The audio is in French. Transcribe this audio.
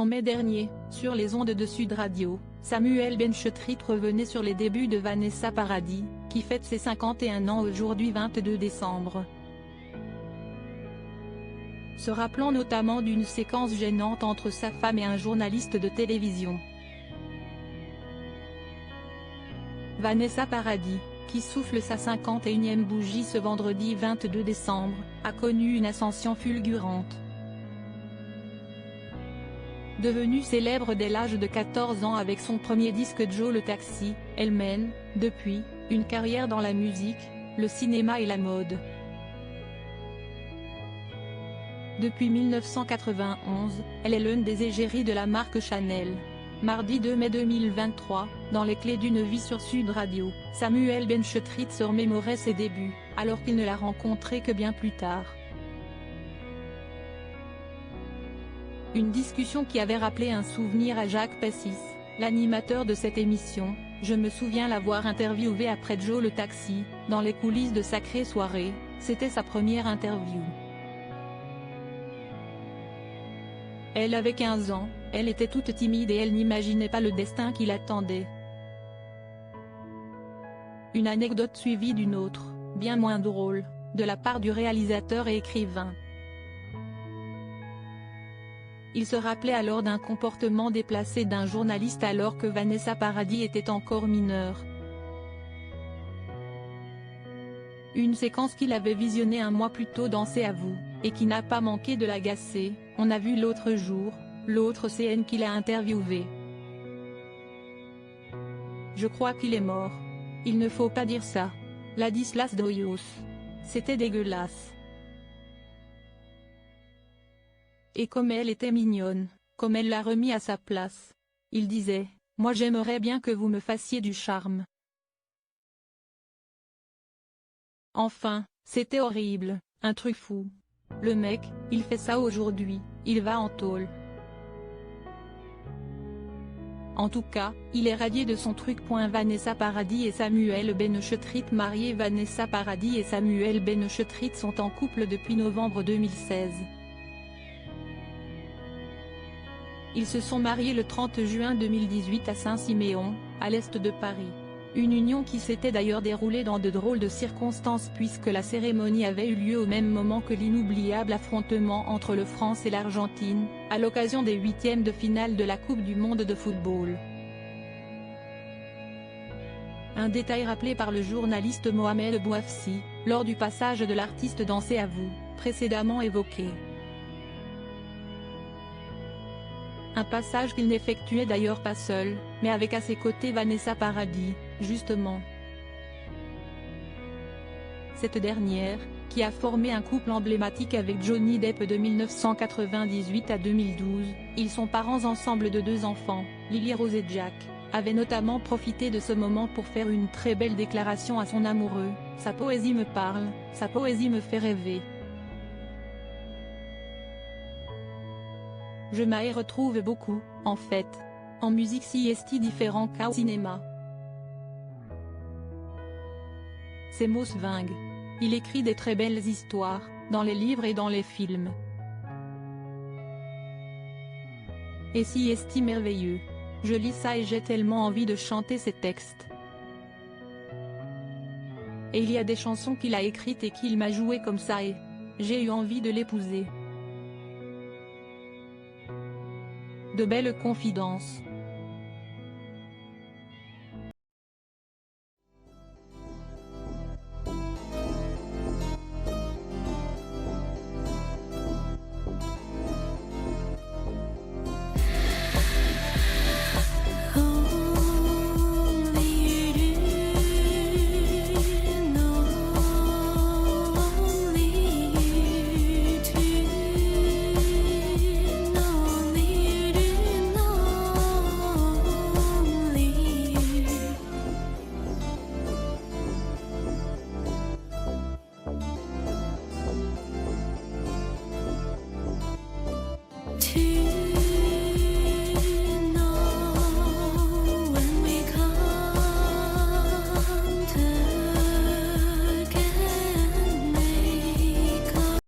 mai dernier, sur les ondes de Sud Radio, Samuel Benchetrit revenait sur les débuts de Vanessa Paradis, qui fête ses 51 ans aujourd'hui 22 décembre. Se rappelant notamment d'une séquence gênante entre sa femme et un journaliste de télévision. Vanessa Paradis, qui souffle sa 51e bougie ce vendredi 22 décembre, a connu une ascension fulgurante. Devenue célèbre dès l'âge de 14 ans avec son premier disque Joe le Taxi, elle mène, depuis, une carrière dans la musique, le cinéma et la mode. Depuis 1991, elle est l'une des égéries de la marque Chanel. Mardi 2 mai 2023, dans Les Clés d'une vie sur Sud Radio, Samuel Benchetrit se remémorait ses débuts, alors qu'il ne l'a rencontrée que bien plus tard. Une discussion qui avait rappelé un souvenir à Jacques Pessis, l'animateur de cette émission. Je me souviens l'avoir interviewé après Joe le Taxi, dans les coulisses de Sacrée Soirée, c'était sa première interview. Elle avait 15 ans, elle était toute timide et elle n'imaginait pas le destin qui l'attendait. Une anecdote suivie d'une autre, bien moins drôle, de la part du réalisateur et écrivain. Il se rappelait alors d'un comportement déplacé d'un journaliste alors que Vanessa Paradis était encore mineure. Une séquence qu'il avait visionnée un mois plus tôt dans C'est à vous, et qui n'a pas manqué de l'agacer. On a vu l'autre jour, l'autre CN qu'il a interviewé. Je crois qu'il est mort. Il ne faut pas dire ça. Ladislas Doyos. C'était dégueulasse. Et comme elle était mignonne, comme elle l'a remis à sa place. Il disait, moi j'aimerais bien que vous me fassiez du charme. Enfin, c'était horrible, un truc fou. Le mec, il fait ça aujourd'hui, il va en tôle. En tout cas, il est radié de son truc. Vanessa Paradis et Samuel Benchetrit mariés. Vanessa Paradis et Samuel Benchetrit sont en couple depuis novembre 2016. Ils se sont mariés le 30 juin 2018 à Saint-Siméon, à l'est de Paris. Une union qui s'était d'ailleurs déroulée dans de drôles de circonstances puisque la cérémonie avait eu lieu au même moment que l'inoubliable affrontement entre le France et l'Argentine, à l'occasion des huitièmes de finale de la Coupe du Monde de football. Un détail rappelé par le journaliste Mohamed Bouafsi, lors du passage de l'artiste dans C'est à vous, précédemment évoqué. Un passage qu'il n'effectuait d'ailleurs pas seul, mais avec à ses côtés Vanessa Paradis, justement. Cette dernière, qui a formé un couple emblématique avec Johnny Depp de 1998 à 2012, ils sont parents ensemble de 2 enfants, Lily Rose et Jack, avait notamment profité de ce moment pour faire une très belle déclaration à son amoureux, sa poésie me parle, sa poésie me fait rêver. Je m'y retrouve beaucoup, en fait. En musique si est différent qu'au cinéma. Ses mots swingent. Il écrit des très belles histoires, dans les livres et dans les films. Et si est merveilleux. Je lis ça et j'ai tellement envie de chanter ces textes. Et il y a des chansons qu'il a écrites et qu'il m'a jouées comme ça et j'ai eu envie de l'épouser. De belles confidences.